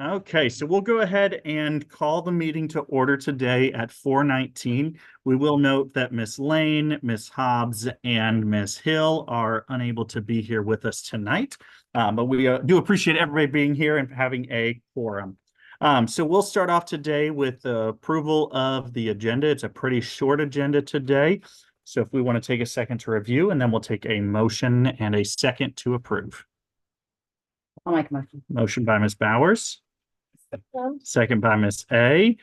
Okay, so we'll go ahead and call the meeting to order today at 4:19. We will note that Miss Lane, Miss Hobbs, and Miss Hill are unable to be here with us tonight, but we do appreciate everybody being here and having a quorum. So we'll start off today with the approval of the agenda. It's a pretty short agenda today. So if we want to take a second to review, and then we'll take a motion and a second to approve. I'll make a motion. Motion by Ms. Bowers. Second by Miss A.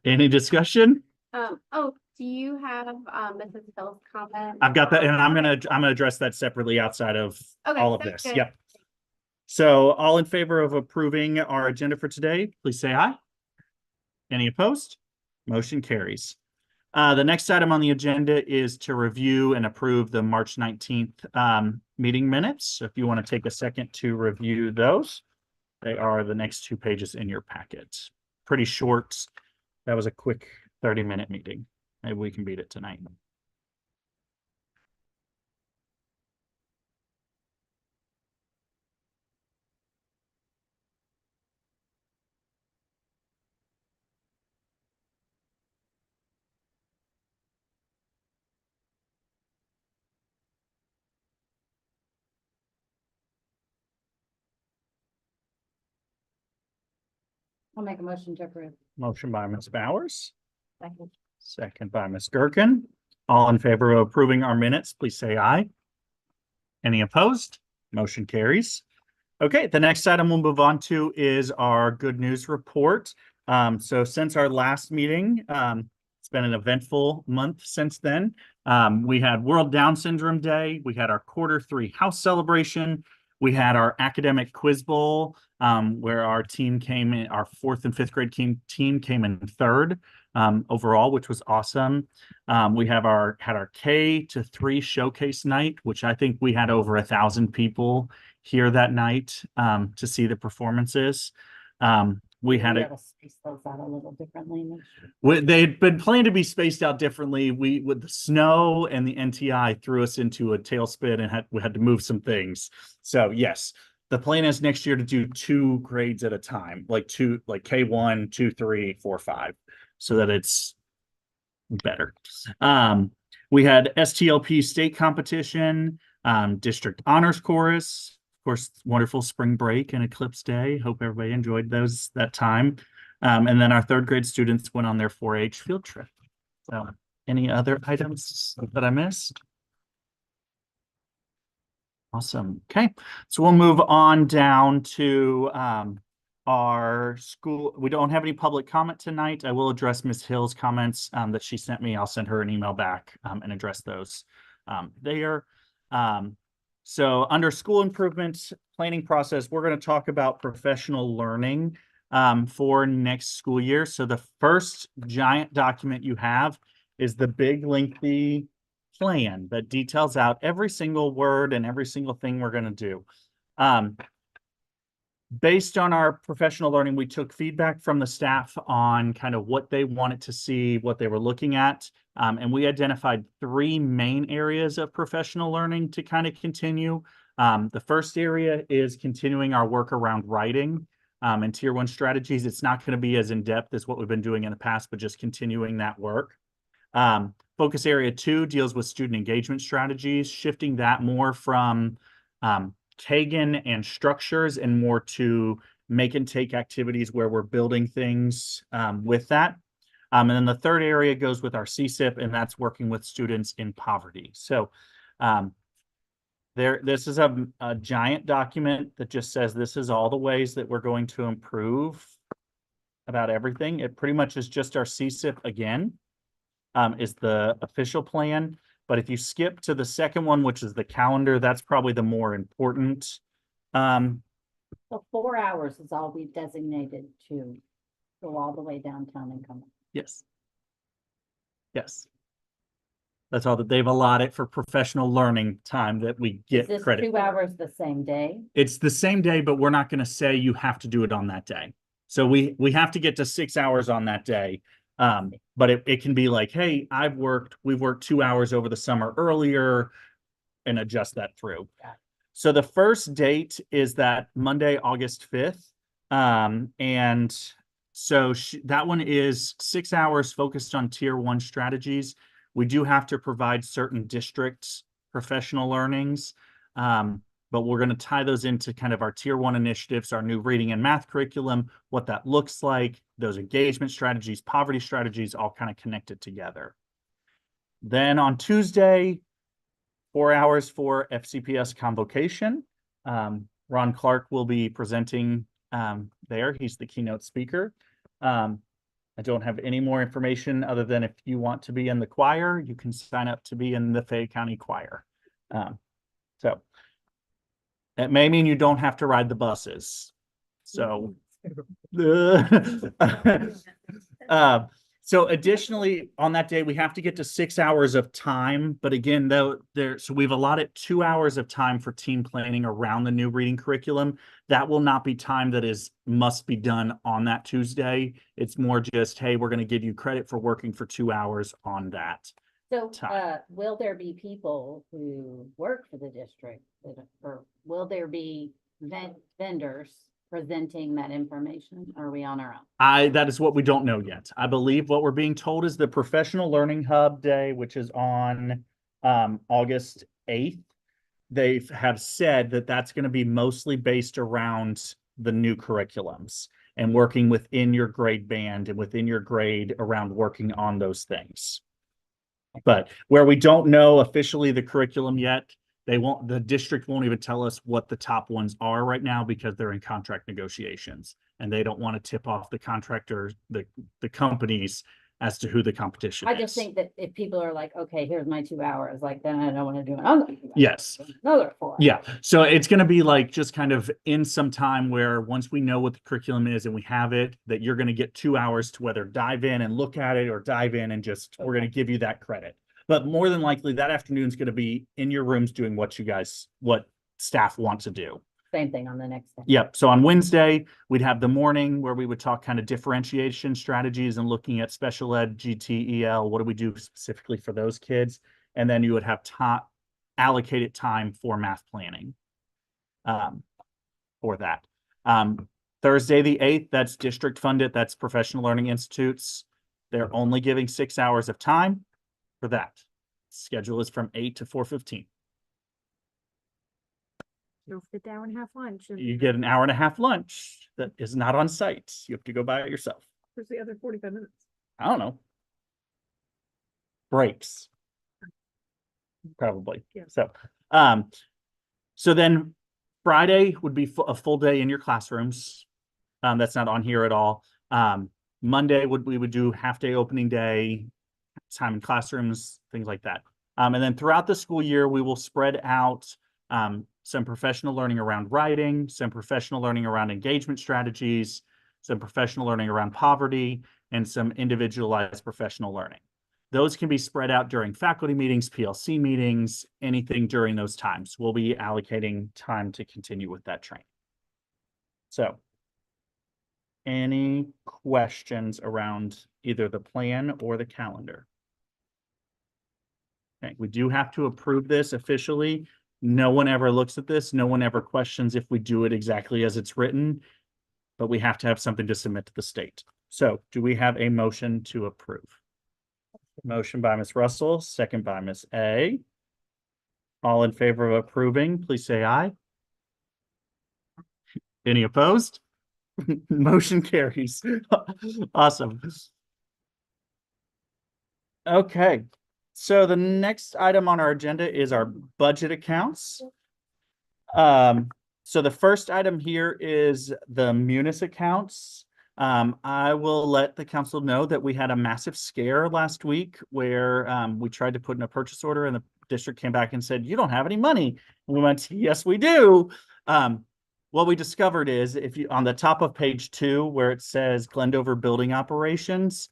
Any discussion? Do you have Mrs. Hill's comment? I've got that, and I'm gonna address that separately outside of all of this. Good. Yep. So all in favor of approving our agenda for today, please say aye. Any opposed? Motion carries. The next item on the agenda is to review and approve the March 19th meeting minutes. So if you want to take a second to review those. They are the next 2 pages in your packet. Pretty short. That was a quick 30-minute meeting. Maybe we can beat it tonight. I'll make a motion to approve. Motion by Ms. Bowers. Second. Second by Ms. Gherkin. All in favor of approving our minutes, please say aye. Any opposed? Motion carries. Okay, the next item we'll move on to is our good news report. So since our last meeting, it's been an eventful month since then. We had World Down Syndrome Day. We had our Q3 house celebration. We had our academic quiz bowl, where our team came in, our 4th and 5th grade team came in 3rd overall, which was awesome. We have had our K-3 showcase night, which I think we had over 1,000 people here that night to see the performances. We had to space those out a little differently. They had been planned to be spaced out differently. With the snow and the NTI threw us into a tailspin and we had to move some things. So yes, the plan is next year to do 2 grades at a time, like K1, 2, 3, 4, 5, so that it's better. We had STLP state competition, district honors chorus. Of course, wonderful spring break and eclipse day. Hope everybody enjoyed that time. And then our 3rd grade students went on their 4-H field trip. So any other items that I missed? Awesome. Okay, so we'll move on down to our school. We don't have any public comment tonight. I will address Ms. Hill's comments that she sent me. I'll send her an email back and address those there. So under school improvement planning process, we're going to talk about professional learning for next school year. So the first giant document you have is the big lengthy plan that details out every single word and every single thing we're going to do. Based on our professional learning, we took feedback from the staff on kind of what they wanted to see, what they were looking at. And we identified 3 main areas of professional learning to kind of continue. The first area is continuing our work around writing and Tier 1 strategies. It's not going to be as in-depth as what we've been doing in the past, but just continuing that work. Focus area 2 deals with student engagement strategies, shifting that more from Kagan and structures and more to make and take activities where we're building things with that. And then the third area goes with our CSIP, and that's working with students in poverty. So this is a giant document that just says this is all the ways that we're going to improve about everything. It pretty much is just our CSIP again, is the official plan. But if you skip to the second one, which is the calendar, that's probably the more important. So 4 hours is all we designated to go all the way downtown and come. Yes. Yes. That's all that they've allotted for professional learning time that we get Is this credit. 2 hours the same day? It's the same day, but we're not going to say you have to do it on that day. So we have to get to 6 hours on that day. But it can be like, hey, we've worked 2 hours over the summer earlier and adjust that through. Yeah. So the first date is that Monday, August 5th. And so that one is 6 hours focused on tier 1 strategies. We do have to provide certain districts professional learnings, but we're going to tie those into kind of our tier 1 initiatives, our new reading and math curriculum, what that looks like, those engagement strategies, poverty strategies, all kind of connected together. Then on Tuesday, 4 hours for FCPS convocation. Ron Clark will be presenting there. He's the keynote speaker. I don't have any more information other than if you want to be in the choir, you can sign up to be in the Fayette County Choir. So it may mean you don't have to ride the buses. So, so additionally, on that day, we have to get to 6 hours of time. But again, though, so we've allotted 2 hours of time for team planning around the new reading curriculum. That will not be time that must be done on that Tuesday. It's more just, hey, we're going to give you credit for working for 2 hours on that. So, time. will there be people who work for the district or will there be vendors presenting that information? Or are we on our own? That is what we don't know yet. I believe what we're being told is the Professional Learning Hub Day, which is on August 8th. They have said that that's going to be mostly based around the new curriculums and working within your grade band and within your grade around working on those things. But where we don't know officially the curriculum yet, the district won't even tell us what the top ones are right now because they're in contract negotiations and they don't want to tip off the contractors, the companies as to who the competition is. I just think that if people are like, okay, here's my 2 hours, like, then I don't want to do another 2 hours. Yes. Another 4 hours. Yeah. So it's going to be like just kind of in some time where once we know what the curriculum is and we have it, that you're going to get 2 hours to whether dive in and look at it or dive in and just, we're going to give you that credit. But more than likely that afternoon is going to be in your rooms doing what staff want to do. Same thing on the next day. Yep. So on Wednesday, we'd have the morning where we would talk kind of differentiation strategies and looking at special ed, GTEL. What do we do specifically for those kids? And then you would have allocated time for math planning for that. Thursday, the 8th, that's district funded. That's professional learning institutes. They're only giving 6 hours of time for that. Schedule is from 8 to 4:15. Don't forget the hour and a half lunch. You get an hour and a half lunch that is not on site. You have to go buy it yourself. Where's the other 45 minutes? I don't know. Breaks. Probably. Yeah. So then Friday would be a full day in your classrooms. That's not on here at all. Monday we would do half day opening day, time in classrooms, things like that. And then throughout the school year, we will spread out some professional learning around writing, some professional learning around engagement strategies, some professional learning around poverty, and some individualized professional learning. Those can be spread out during faculty meetings, PLC meetings, anything during those times. We'll be allocating time to continue with that training. So, any questions around either the plan or the calendar? Okay, we do have to approve this officially. No one ever looks at this. No one ever questions if we do it exactly as it's written, but we have to have something to submit to the state. So do we have a motion to approve? Motion by Ms. Russell, second by Ms. A. All in favor of approving, please say aye. Any opposed? Motion carries. Awesome. Okay. So the next item on our agenda is our budget accounts. So the first item here is the Munis accounts. I will let the council know that we had a massive scare last week where we tried to put in a purchase order and the district came back and said, you don't have any money. And we went, yes, we do. What we discovered is if you on the top of page 2 where it says Glendover building operations,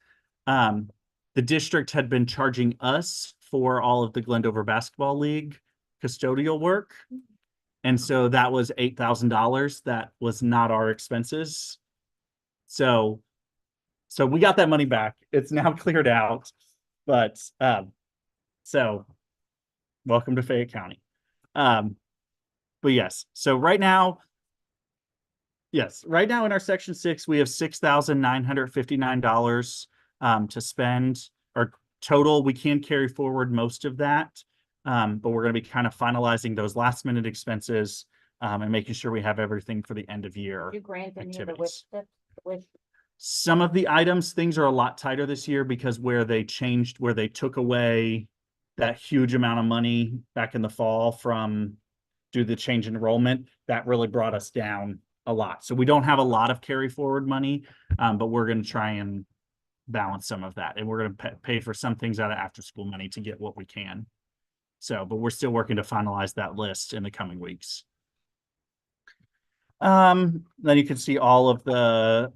the district had been charging us for all of the Glendover Basketball League custodial work. And so that was $8,000. That was not our expenses. So we got that money back. It's now cleared out. But so welcome to Fayette County. But yes, so right now, Yes, right now in our section 6, we have $6,959 to spend, or total. We can carry forward most of that, but we're going to be kind of finalizing those last minute expenses and making sure we have everything for the end of year. Did you grant any of the activities. wish? Some of the items, things are a lot tighter this year because where they took away that huge amount of money back in the fall from due to the change in enrollment, that really brought us down a lot. So we don't have a lot of carry forward money, but we're going to try and balance some of that. And we're going to pay for some things out of after school money to get what we can. So, but we're still working to finalize that list in the coming weeks. Then you can see all of the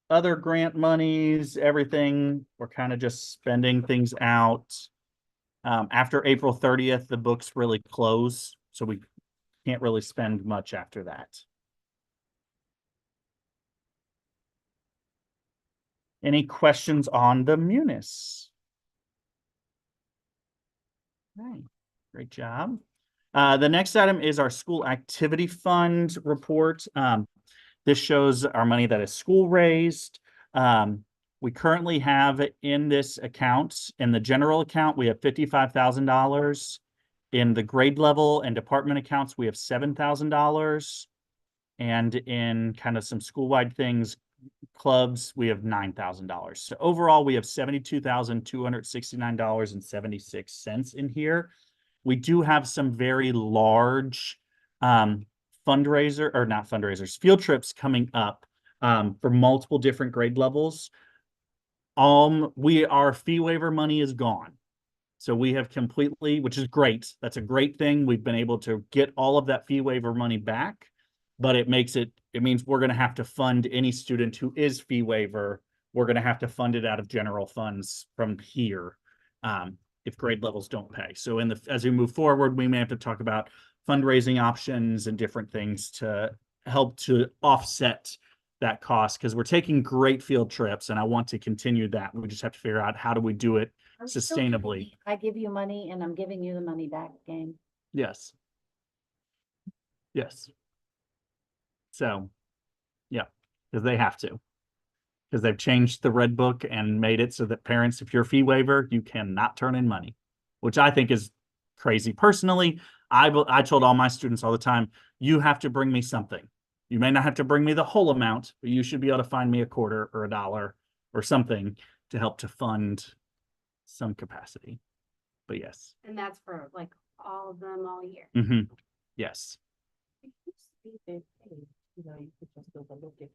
other grant monies, everything. We're kind of just spending things out. After April 30th, the books really close. So we can't really spend much after that. Any questions on the munis? Right, great job. The next item is our school activity fund report. This shows our money that is school raised. We currently have in this account, in the general account, we have $55,000. In the grade level and department accounts, we have $7,000. And in kind of some school-wide things, clubs, we have $9,000. So overall, we have $72,269.76 in here. We do have some very large field trips coming up for multiple different grade levels. Our fee waiver money is gone. So we have completely, which is great. That's a great thing. We've been able to get all of that fee waiver money back, but it means we're going to have to fund any student who is fee waiver. We're going to have to fund it out of general funds from here if grade levels don't pay. So as we move forward, we may have to talk about fundraising options and different things to help to offset that cost, because we're taking great field trips and I want to continue that. We just have to figure out how do we do it sustainably. I give you money and I'm giving you the money back game. Yes. Yes. So, yeah, because they have to. Because they've changed the red book and made it so that parents, if you're a fee waiver, you cannot turn in money, which I think is crazy. Personally, I told all my students all the time, you have to bring me something. You may not have to bring me the whole amount, but you should be able to find me a quarter or $1 or something to help to fund some capacity. But yes. And that's for like all of them all year. Yes.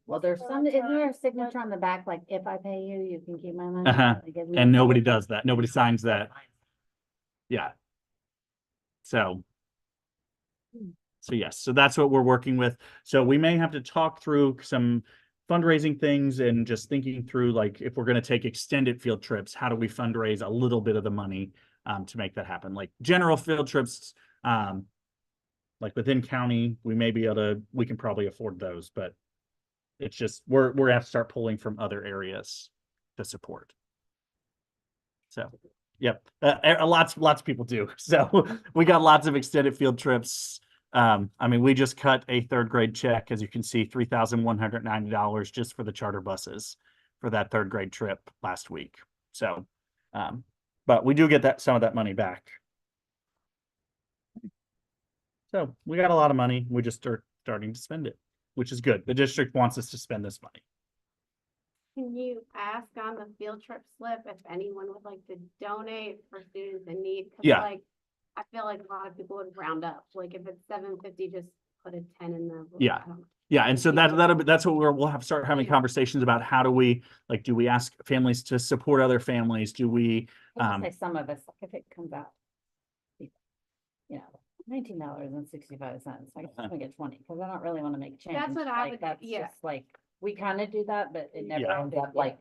Well, there's isn't there a signature on the back, like if I pay you, you can keep my money? Like, isn't And there nobody something? does that. Nobody signs that. Yeah. So yes, so that's what we're working with. So we may have to talk through some fundraising things and just thinking through, like, if we're going to take extended field trips, how do we fundraise a little bit of the money to make that happen? Like general field trips, like within county, we can probably afford those, but it's just, we're going to have to start pulling from other areas to support. So, yep, lots of people do. So we got lots of extended field trips. I mean, we just cut a third grade check, as you can see, $3,190 just for the charter buses for that third grade trip last week. So, but we do get some of that money back. So we got a lot of money. We just are starting to spend it, which is good. The district wants us to spend this money. Can you ask on the field trip slip if anyone would like to donate for students in need? 'Cause Yeah. like, I feel like a lot of people would round up. Like if it's $750, just put a 10 in there. Yeah. Yeah, and so that's what we'll have to start having conversations about. How do we ask families to support other families? Do we I would say some of us, like if it comes out, you know, $19.65, like I'm gonna get 20, because I don't really want to make change. That's what I Like, would, that's yeah. just like, we kind of do that, but it never Yeah. ends up like.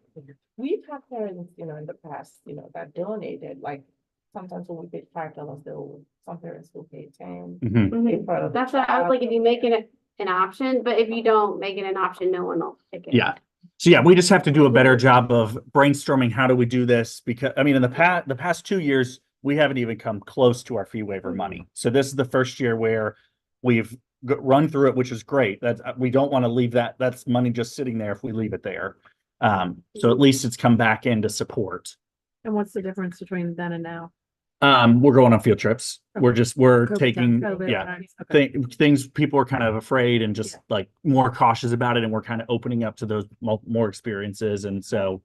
We've had parents, in the past, that donated, like, sometimes when we paid $5, some parents will pay 10. pay part of the That's what I was like, if you make it an option, but if you don't make it an option, no one will pick it. Yeah. So yeah, we just have to do a better job of brainstorming. How do we do this? Because I mean, in the past 2 years, we haven't even come close to our fee waiver money. So this is the first year where we've run through it, which is great. That's, we don't want to leave that. That's money just sitting there if we leave it there. So at least it's come back into support. And what's the difference between then and now? We're going on field trips. We're COVID time, taking, COVID yeah, times, okay. things people are kind of afraid and just Yeah. like more cautious about it. And we're kind of opening up to those more experiences. And so,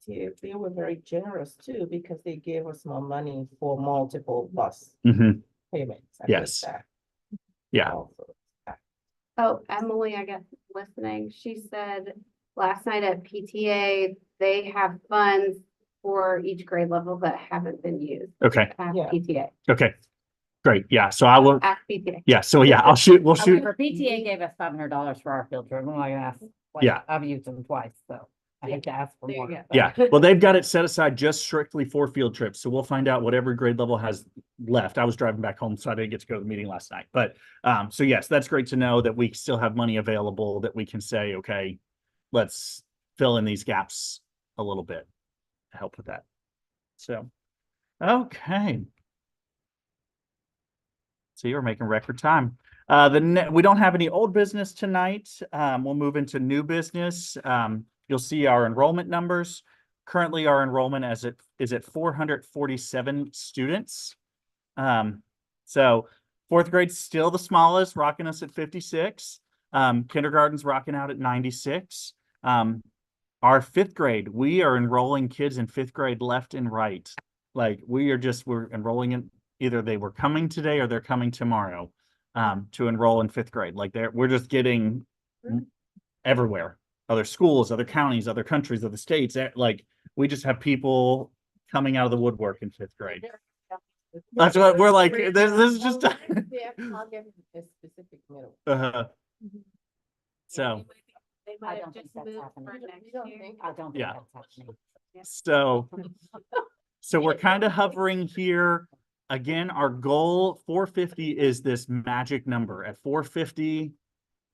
They were very generous too, because they gave us more money for multiple bus mhm, payments. I think Yes. that yeah. also- Oh, Emily, I guess, listening, she said last night at PTA, they have funds for each grade level that haven't been used. Okay. Ask Yeah. PTA, Okay. Great. Yeah. So I will, ask PTA. yeah. So yeah, we'll shoot. However, PTA gave us $500 for our field trip. I'm not gonna ask. like, Yeah. I've used them twice, so I hate to ask for There you more. go. but- Yeah, well, they've got it set aside just strictly for field trips. So we'll find out what every grade level has left. I was driving back home, so I didn't get to go to the meeting last night. But so yes, that's great to know that we still have money available that we can say, okay, let's fill in these gaps a little bit to help with that. So, okay. See, we're making record time. We don't have any old business tonight. We'll move into new business. You'll see our enrollment numbers. Currently, our enrollment is at 447 students. So fourth grade's still the smallest, rocking us at 56. Kindergarten's rocking out at 96. Our fifth grade, we are enrolling kids in fifth grade left and right. Like we're enrolling in, either they were coming today or they're coming tomorrow to enroll in fifth grade. Like we're just getting everywhere. Other schools, other counties, other countries, other states. Like we just have people coming out of the woodwork in fifth grade. That's what we're like. This is just. Yeah, I'll give a specific middle. So, They I might don't have think just that's moved happening. for You next don't year. think? I don't think Yeah. that's happening. so we're kind of hovering here. Again, our goal 450 is this magic number. At 450,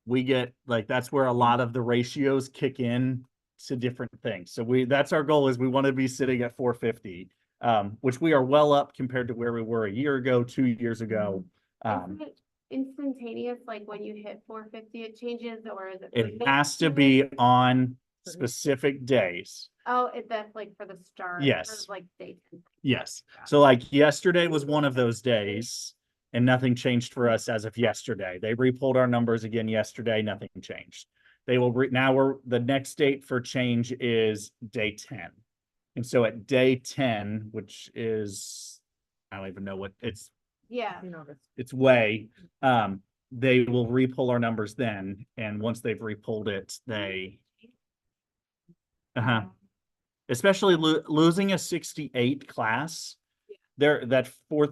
we get like that's where a lot of the ratios kick in to different things. So that's our goal is we want to be sitting at 450, which we are well up compared to where we were a year ago, 2 years ago. Isn't it instantaneous, like when you hit 450, it changes, or is it? It has to be on specific days. Oh, that's like for the start. Yes. Like dates. Yes. So like yesterday was one of those days and nothing changed for us as of yesterday. They repulled our numbers again yesterday, nothing changed. They will the next date for change is day 10. And so at day 10, which is, I don't even know what Yeah. it's way, they will repull our numbers then. And once they've repulled it, they, especially losing a 68 class, that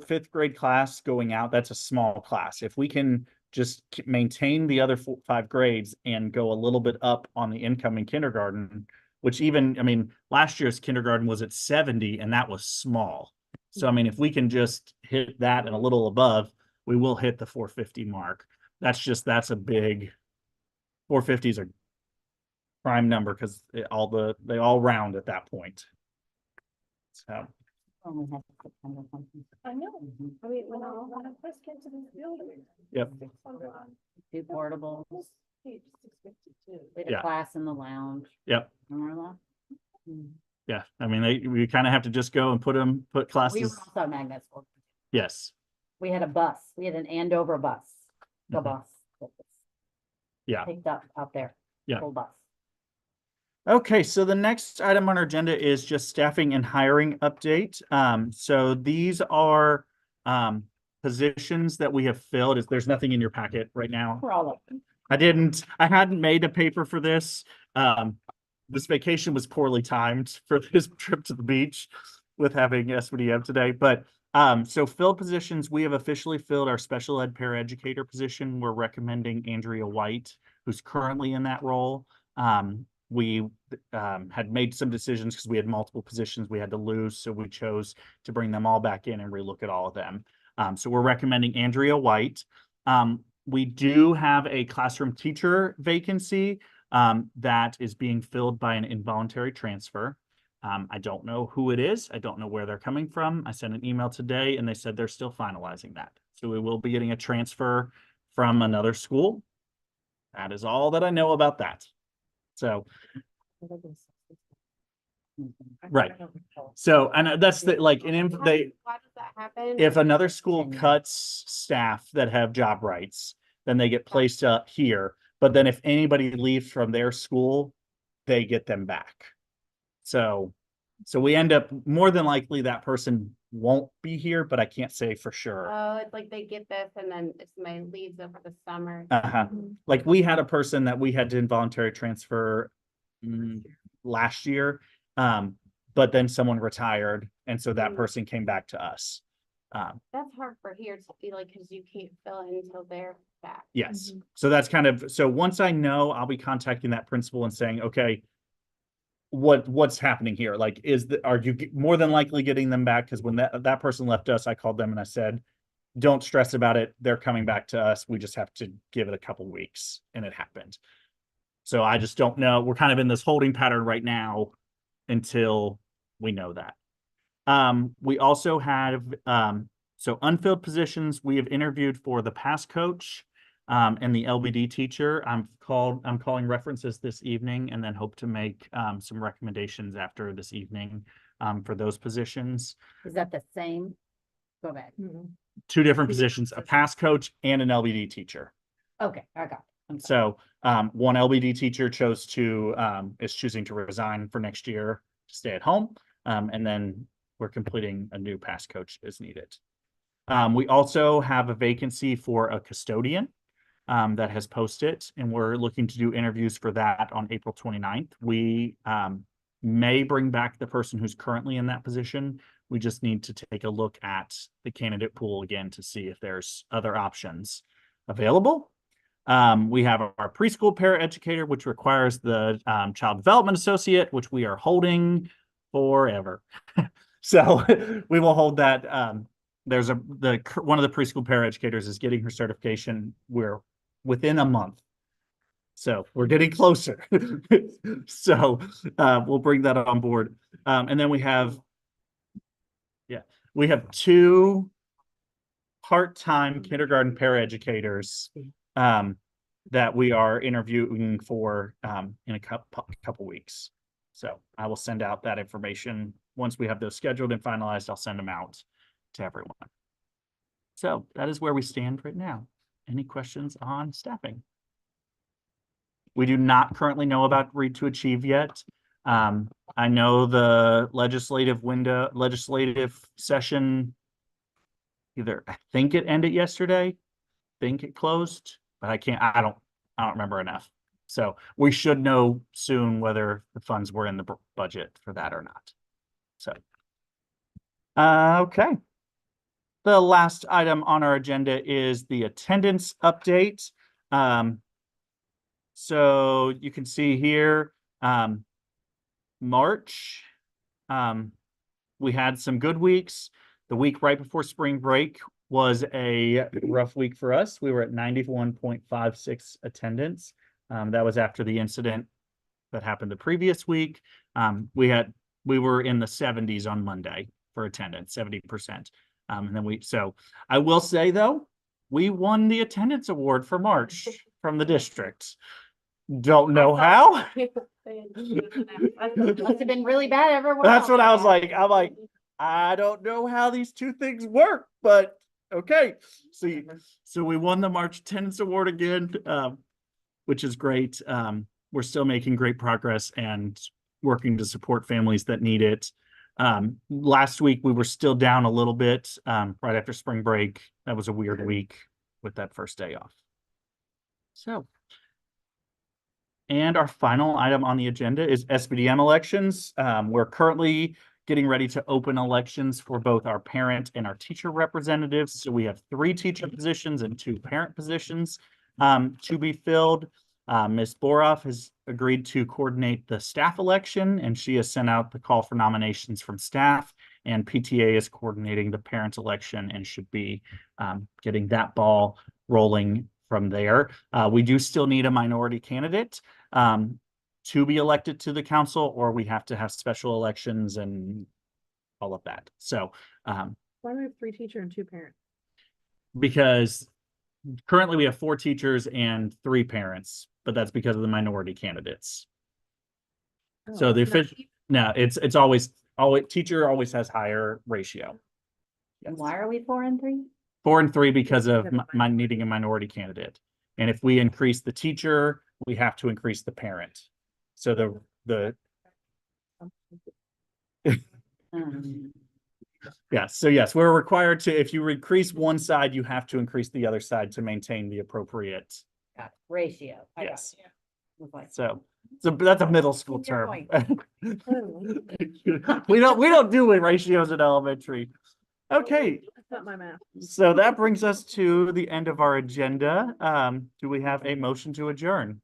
fifth grade class going out, that's a small class. If we can just maintain the other 5 grades and go a little bit up on the incoming kindergarten, which even, I mean, last year's kindergarten was at 70 and that was small. So, I mean, if we can just hit that and a little above, we will hit the 450 mark. That's a big, 450 is a prime number because they all round at that point. So. Only have September something. I know. Mhm. I mean, when I first came to this building. Yep. 2 portables. Page 652. We had a Yeah. class in the lounge. Yep. Remember that? Mhm. Yeah, I mean, we kind of have to just go and put We were classes. also magnet school. Yes, We had a bus. We had an Andover bus. The Mhm. bus. that was yeah. Picked up out there. Yeah. Full bus. Okay, so the next item on our agenda is just staffing and hiring update. So these are positions that we have filled. There's nothing in your packet right now. For all of them. I hadn't made a paper for this. This vacation was poorly timed for this trip to the beach with having SBDM today. But so filled positions, we have officially filled our special ed paraeducator position. We're recommending Andrea White, who's currently in that role. We had made some decisions because we had multiple positions we had to lose. So we chose to bring them all back in and relook at all of them. So we're recommending Andrea White. We do have a classroom teacher vacancy that is being filled by an involuntary transfer. I don't know who it is. I don't know where they're coming from. I sent an email today and they said they're still finalizing that. So we will be getting a transfer from another school. That is all that I know about that. So, right. So, and that's the, like, they, Why does that happen? if another school cuts staff that have job rights, then they get placed up here. But then if anybody leaves from their school, they get them back. So we end up, more than likely that person won't be here, but I can't say for sure. Oh, it's like they get this and then if somebody leaves over the summer. Uh-huh. Like we had a person that we had to involuntary transfer last year. But then someone retired and so that person came back to us. That's hard for here to be like, cause you can't fill it until they're back. Yes. So that's kind of, so once I know, I'll be contacting that principal and saying, okay, what's happening here? Like, are you more than likely getting them back? Because when that person left us, I called them and I said, don't stress about it. They're coming back to us. We just have to give it a couple weeks, and it happened. So I just don't know. We're kind of in this holding pattern right now until we know that. We also have so unfilled positions. We have interviewed for the pass coach and the LBD teacher. I'm calling references this evening and then hope to make some recommendations after this evening for those positions. Is that the same? Go back. Two different positions, a pass coach and an LBD teacher. Okay, I got it. I'm sorry. So one LBD teacher is choosing to resign for next year to stay at home. And then we're completing a new pass coach as needed. We also have a vacancy for a custodian that has posted, and we're looking to do interviews for that on April 29th. We may bring back the person who's currently in that position. We just need to take a look at the candidate pool again to see if there's other options available. We have our preschool paraeducator, which requires the child development associate, which we are holding forever. So we will hold that. There's one of the preschool paraeducators is getting her certification. We're within a month. So we're getting closer. So we'll bring that on board. And then we have two part-time kindergarten paraeducators that we are interviewing for in a couple weeks. So I will send out that information. Once we have those scheduled and finalized, I'll send them out to everyone. So that is where we stand right now. Any questions on staffing? We do not currently know about Read to Achieve yet. I know the legislative session, I think it ended yesterday, I think it closed, but I don't remember enough. So we should know soon whether the funds were in the budget for that or not. So, okay. The last item on our agenda is the attendance update. So you can see here, March, we had some good weeks. The week right before spring break was a rough week for us. We were at 91.56 attendance. That was after the incident that happened the previous week. We were in the 70s on Monday for attendance, 70%. And then so I will say though, we won the attendance award for March from the district. Don't know how. Must have been really bad everywhere. That's what I was like. I'm like, I don't know how these two things work, but okay. So we won the March attendance award again, which is great. We're still making great progress and working to support families that need it. Last week we were still down a little bit right after spring break. That was a weird week with that first day off. So, and our final item on the agenda is SBDM elections. We're currently getting ready to open elections for both our parent and our teacher representatives. So we have 3 teacher positions and 2 parent positions to be filled. Ms. Boroff has agreed to coordinate the staff election, and she has sent out the call for nominations from staff, and PTA is coordinating the parent election and should be getting that ball rolling from there. We do still need a minority candidate to be elected to the council, or we have to have special elections and all of that. So Why do we have 3 teacher and 2 parent? because currently we have 4 teachers and 3 parents, but that's because of the minority candidates. So the official, no, it's always teacher always has higher ratio. And Yes. why are we 4 and 3? 4 and 3 because of Because of my needing a minority candidate. And if we increase the teacher, we have to increase the parent. So the yes, so yes, we're required to, if you increase one side, you have to increase the other side to maintain the appropriate. Got it. Ratio. I got Yes. it. Was like, So that's a middle school Your term. point. We don't do ratios in elementary. Okay, That's not my math. so that brings us to the end of our agenda. Do we have a motion to adjourn?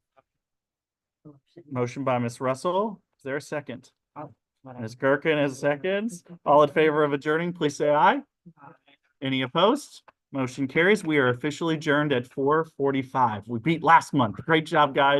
Motion by Ms. Russell. Is there a second? whatever. Ms. Gerken has seconds. All in favor of adjourning, please say aye. Any opposed? Motion carries. We are officially adjourned at 4:45. We beat last month. Great job, guys.